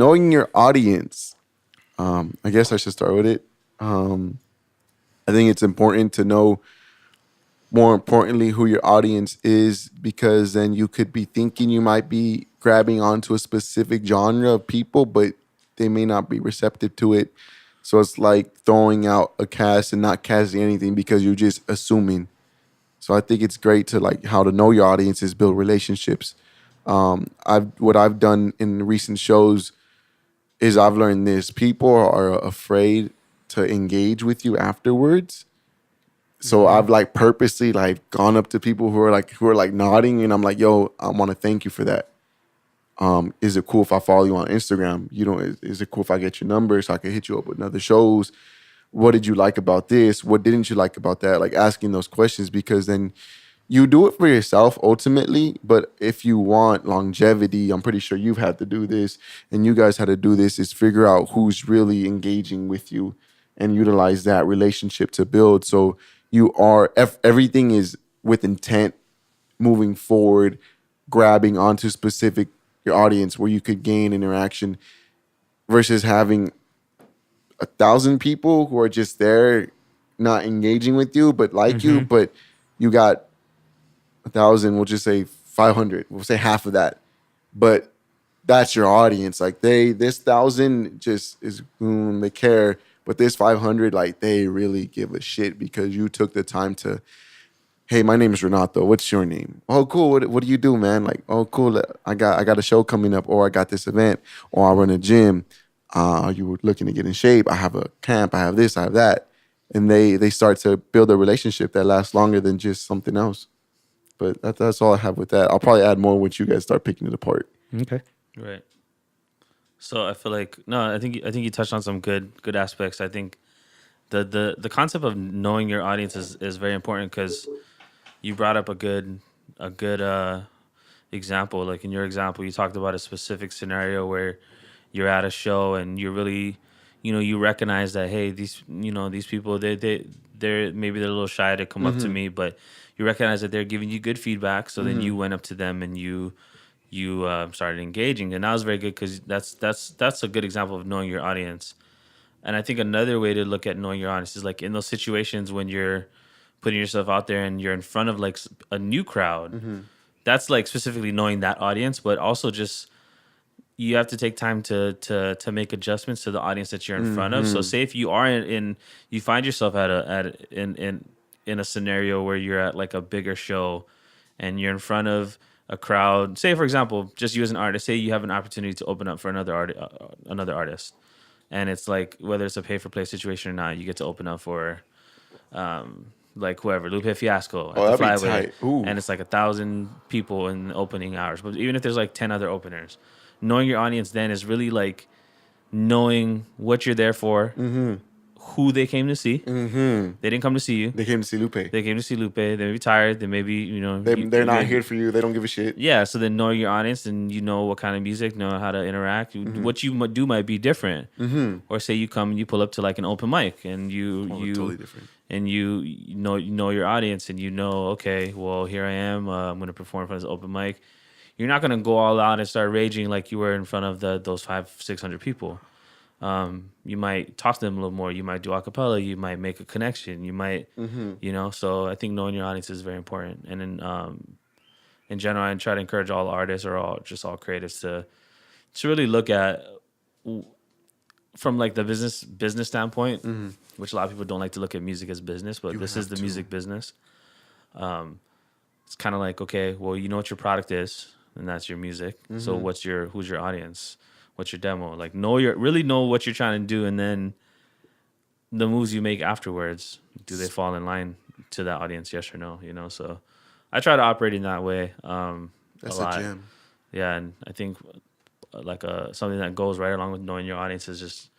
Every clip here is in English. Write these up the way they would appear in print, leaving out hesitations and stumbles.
knowing your audience. I guess I should start with it. I think it's important to know, more importantly, who your audience is, because then you could be thinking you might be grabbing onto a specific genre of people, but they may not be receptive to it. So it's like throwing out a cast and not casting anything because you're just assuming. So I think it's great to like how to know your audience is build relationships. I've done in recent shows is I've learned this: people are afraid to engage with you afterwards. So I've like purposely like gone up to people who are like nodding, and I'm like, "Yo, I want to thank you for that. Is it cool if I follow you on Instagram? You know, is it cool if I get your number so I can hit you up with other shows? What did you like about this? What didn't you like about that?" Like asking those questions, because then you do it for yourself ultimately. But if you want longevity, I'm pretty sure you've had to do this, and you guys had to do this, is figure out who's really engaging with you and utilize that relationship to build. So you are, everything is with intent, moving forward, grabbing onto specific your audience where you could gain interaction, versus having 1,000 people who are just there not engaging with you but like you, but you got 1,000, we'll just say 500, we'll say half of that, but that's your audience. Like this 1,000 just is they care, but this 500, like they really give a shit because you took the time to, "Hey, my name is Renato. What's your name?" "Oh, cool. What do you do, man?" Like, "Oh, cool. I got a show coming up, or I got this event, or I run a gym. Are you looking to get in shape? I have a camp. I have this. I have that." And they start to build a relationship that lasts longer than just something else. But that's all I have with that. I'll probably add more once you guys start picking it apart. Okay. Right. So I feel like no, I think you touched on some good aspects. I think the concept of knowing your audience is very important, because you brought up a good example. Like in your example, you talked about a specific scenario where you're at a show and you're really, you recognize that, hey, these people, they're maybe they're a little shy to come up to me, but you recognize that they're giving you good feedback. So then you went up to them and you started engaging, and that was very good, because that's a good example of knowing your audience. And I think another way to look at knowing your audience is like in those situations when you're putting yourself out there and you're in front of like a new crowd. That's like specifically knowing that audience, but also just you have to take time to make adjustments to the audience that you're in front of. So say if you are you find yourself in a scenario where you're at like a bigger show and you're in front of a crowd. Say for example, just you as an artist, say you have an opportunity to open up for another artist, and it's like whether it's a pay for play situation or not, you get to open up for like whoever, Lupe Fiasco at the That'd be Flyway, tight. Ooh. and it's like 1,000 people in the opening hours. But even if there's like 10 other openers, knowing your audience then is really like knowing what you're there for, who they came to see. They didn't come to see you. They came to see Lupe. They came to see Lupe. They may be tired. They may be, They're not here for you. They don't give a shit. Yeah, so then know your audience and you know what kind of music, know how to interact. What you do might be different. Or say you come and you pull up to like an open mic and you Totally different. and you know your audience and you know, okay, well, here I am. I'm going to perform in front of this open mic. You're not going to go all out and start raging like you were in front of those 500-600 people. You might talk to them a little more. You might do a cappella. You might make a connection. You might, so I think knowing your audience is very important. And then in general, I try to encourage all artists or all creatives to really look at from like the business standpoint, which a lot of people don't like to look at music as business, but this is the music business. It's kind of like, okay, well, you know what your product is, and that's your music. So who's your audience? What's your demo? Like really know what you're trying to do, and then the moves you make afterwards, do they fall in line to that audience? Yes or no? So I try to operate in that way. That's a lot. gem. Yeah, and I think like something that goes right along with knowing your audience is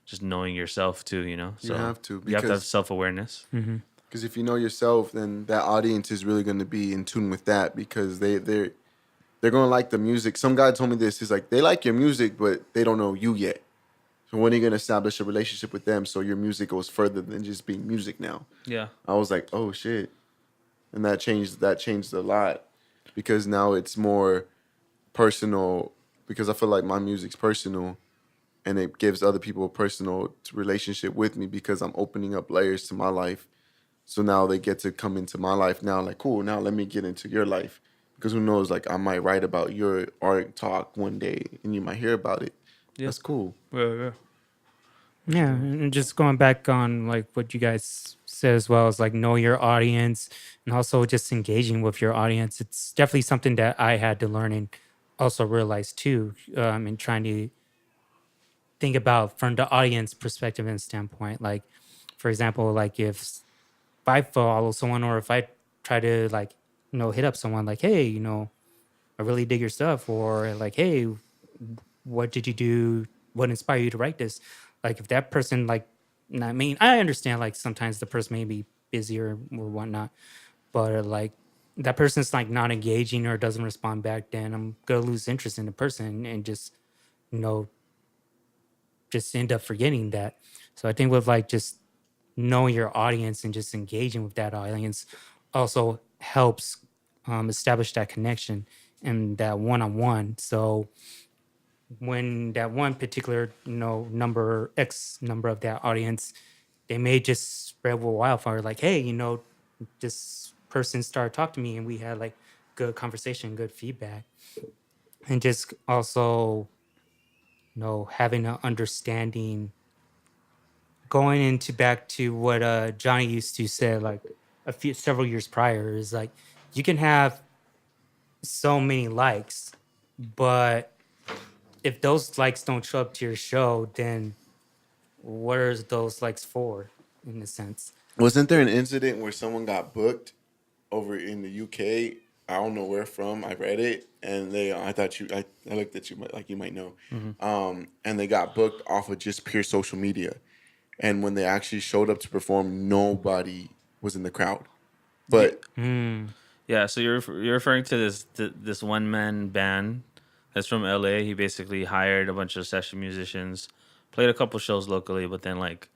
just knowing yourself too. So you have to. You have to have self-awareness. Because if you know yourself, then that audience is really going to be in tune with that, because they're going to like the music. Some guy told me this. He's like, they like your music, but they don't know you yet. So when are you going to establish a relationship with them so your music goes further than just being music now? Yeah. I was like, oh, shit. And that changed a lot, because now it's more personal, because I feel like my music's personal. and it gives other people a personal relationship with me because I'm opening up layers to my life. So now they get to come into my life now, like, cool, now let me get into your life. Because who knows, like, I might write about your art talk one day and you might hear about it. Yeah. That's cool. Yeah. Yeah, and just going back on like what you guys said as well as like know your audience and also just engaging with your audience. It's definitely something that I had to learn and also realize too, in trying to think about from the audience perspective and standpoint. Like, for example, like if I follow someone or if I try to like, hit up someone like, hey, I really dig your stuff, or like, hey, what did you do? What inspired you to write this? Like, if that person, like, I mean, I understand, like, sometimes the person may be busy or whatnot, but like, that person's like not engaging or doesn't respond back, then I'm gonna lose interest in the person and just, you know, just end up forgetting that. So I think with like just knowing your audience and just engaging with that audience also helps establish that connection and that one-on-one. So when that one particular number X number of that audience, they may just spread with wildfire, like, hey, this person started talking to me and we had like good conversation, good feedback. And just also having an understanding, going into back to what Johnny used to say like several years prior, is like you can have so many likes, but if those likes don't show up to your show, then what are those likes for, in a sense? Wasn't there an incident where someone got booked over in the UK? I don't know where from. I read it, and I looked at you like you might know. And they got booked off of just pure social media. And when they actually showed up to perform, nobody was in the crowd. But Yeah, so you're referring to this one man band that's from LA. He basically hired a bunch of session musicians, played a couple shows locally, but then like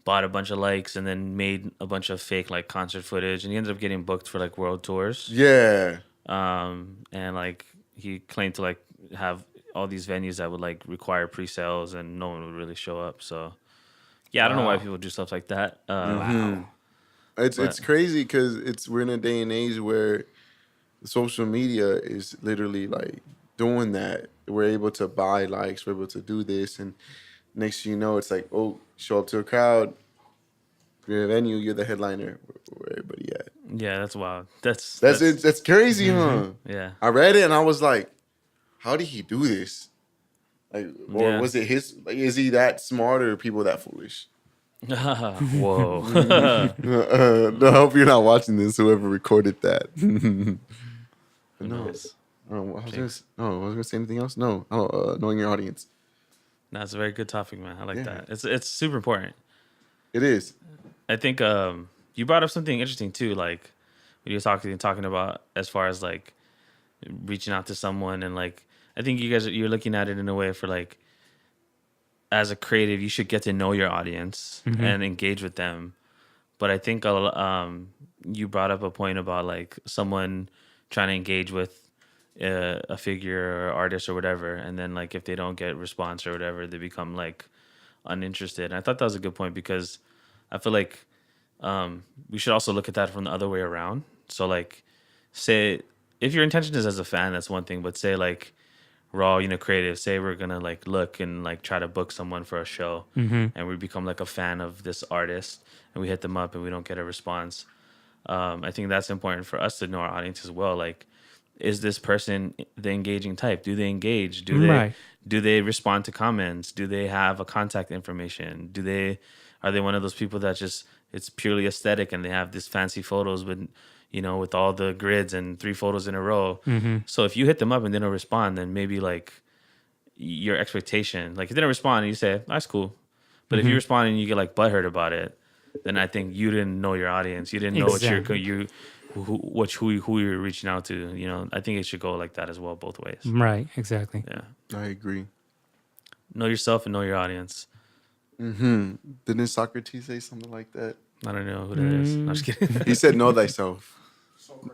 bought a bunch of likes and then made a bunch of fake like concert footage, and he ended up getting booked for like world tours. yeah, And like he claimed to like have all these venues that would like require pre-sales, and no one would really show up. So yeah, I don't know why people do stuff like that. Wow. it's crazy because we're in a day and age where social media is literally like doing that. We're able to buy likes, we're able to do this, and next thing you know, it's like, oh, show up to a crowd, you're a venue, you're the headliner. Where everybody at? Yeah, that's wild. That's it. That's crazy, huh? Yeah. I read it and I was like, how did he do this? Like, or Yeah. was it his? Like, is he that smart or are people that foolish? Whoa. I hope you're not watching this. Whoever recorded that. But no, I was gonna say anything else. No, knowing your audience. That's a very good topic, man. I like Yeah. that. It's super important. It is. I think you brought up something interesting too, like when you were talking about as far as like reaching out to someone, and like I think you're looking at it in a way for like, as a creative, you should get to know your audience and engage with them. But I think you brought up a point about like someone trying to engage with a figure or artist or whatever, and then like if they don't get response or whatever, they become like uninterested. And I thought that was a good point, because I feel like we should also look at that from the other way around. So like, say if your intention is as a fan, that's one thing, but say like raw, creative, say we're gonna like look and like try to book someone for a show, and we become like a fan of this artist, and we hit them up and we don't get a response. I think that's important for us to know our audience as well. Like, is this person the engaging type? Do they engage? Do they respond to comments? Do they have a contact information? Are they one of those people that just, it's purely aesthetic and they have this fancy photos with all the grids and 3 photos in a row? So if you hit them up and they don't respond, then maybe like your expectation, like if they don't respond and you say, that's cool. But if you respond and you get like butthurt about it, then I think you didn't know your audience. You didn't know who you're reaching out to. I think it should go like that as well, both ways. Right, exactly. Yeah. I agree. Know yourself and know your audience. Didn't Socrates say something like that? I don't know who that is. I'm just kidding. He said, "Know thyself." Soul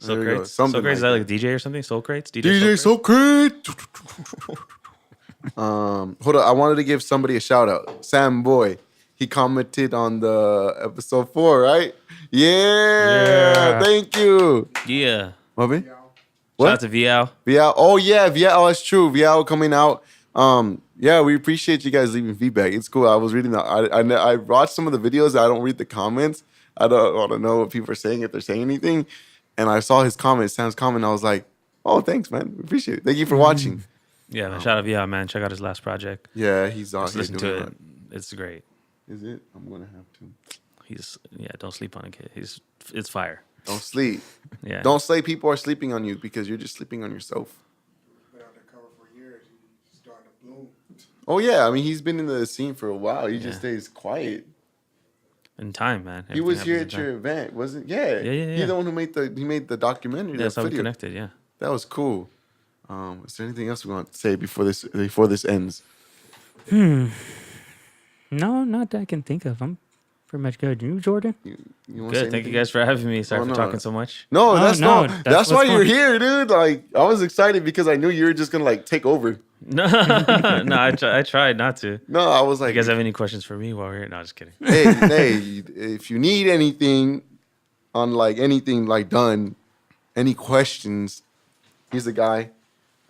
There you go. Crates. Something Soul Crates, is like that like a DJ or something? Soul Crates? DJ Soul Socrates. Hold on, I wanted to give somebody a shout out. Sam Boy, he commented on the episode 4, right? Yeah. Thank you. Yeah. Bobby? Shout out What? to Vial. Vial. Oh yeah, Vial. That's true. Vial coming out. Yeah, we appreciate you guys leaving feedback. It's cool. I was reading that. I watched some of the videos. I don't read the comments. I don't want to know what people are saying if they're saying anything. And I saw his comment, Sam's comment. I was like, oh, thanks, man. We appreciate it. Thank you for watching. Yeah, man. Shout out Vial, man. Check out his last project. Yeah, he's on Just here listen doing to it. it. It's great. Is it? I'm gonna have to. Don't sleep on a kid. It's fire. Don't sleep. Yeah. Don't say people are sleeping on you because you're just sleeping on yourself. Been undercover for years. He's starting to bloom. Oh yeah, I mean he's been in the scene for a while. He just stays quiet. In time, man. He was here Everything at your happens in time. event, wasn't? Yeah. Yeah. He's the one who made the documentary. Yeah, that's that how we video. connected. Yeah. That was cool. Is there anything else we want to say before this ends? No, not that I can think of. I'm pretty much good. You, Jordan? You wanna say Good. Thank anything? you guys for having me. Sorry Oh, for no. talking so much. No, Oh, that's no, not. that's That's why what's you're fun. here, dude. Like I was excited because I knew you were just gonna like take over. No, I tried not to. No, I was like, You guys have any questions for me while we're here? No, just kidding. hey, if you need anything on like anything like done, any questions, he's the guy.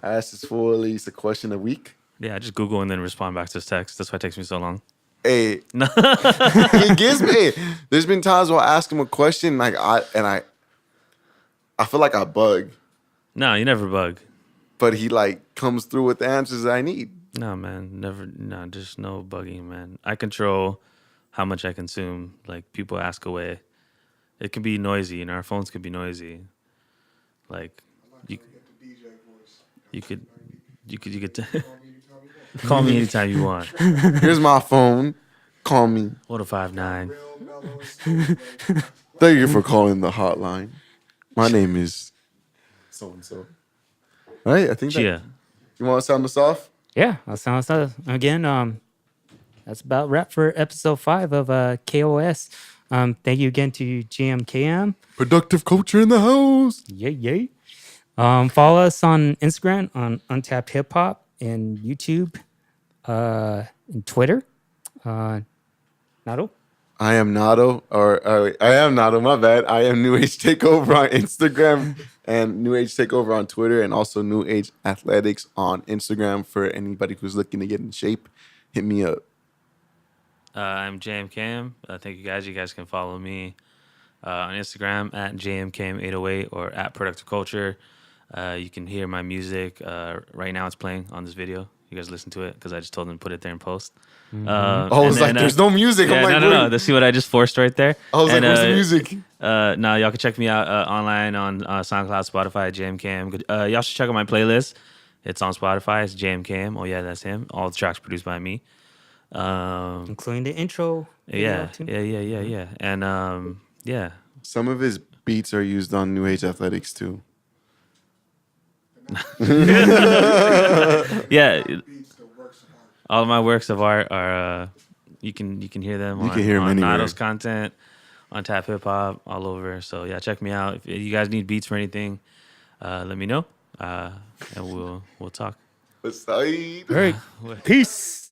I ask this fool at least a question a week. Yeah, I just Google and then respond back to his text. That's why it takes me so long. Hey, he gives me. There's been times where I ask him a question, like I feel like I bug, No, you never bug. but he like comes through with the answers I need. No, man, never. No, just no bugging, man. I control how much I consume. Like people ask away, it can be noisy. You know, our phones could be noisy. Like you, Get the DJ voice. you could Call me anytime you want. call me anytime you want. Here's my phone. Call me. 1059. Real mellow and smooth, baby. Thank you for calling the hotline. My name is so and so. All right, I think. Yeah. You want to sound us off? Yeah, that sounds again. That's about wrap for episode 5 of KOS. Thank you again to GMKM. Productive culture in the house. Yay. Follow us on Instagram on Untapped Hip Hop and YouTube, and Twitter. NATO? I am NATO, I am NATO, my bad. I am New Age Takeover on Instagram and New Age Takeover on Twitter and also New Age Athletics on Instagram for anybody who's looking to get in shape. Hit me up. I'm JMCam. Thank you guys. You guys can follow me on Instagram at JMCam808 or at Productive Culture. You can hear my music. Right now it's playing on this video. You guys listen to it because I just told them to put it there and post. I was like, there's no music. Yeah, I'm like, no. wait. Let's see what I just forced right there. I was like, where's the music? Now y'all can check me out online on SoundCloud, Spotify, JMCam. Y'all should check out my playlist. It's on Spotify. It's JMCam. Oh yeah, that's him. All the tracks produced by me. Including the intro. Yeah. video, too. And yeah. Some of his beats are used on New Age Athletics too. Yeah. Beats the works of art. All of my works of art are you can hear them. You can hear 'em on anywhere. Nato's content, on Tap Hip Hop, all over. So yeah, check me out. If you guys need beats for anything, let me know, and we'll talk. Aside. All right. Peace.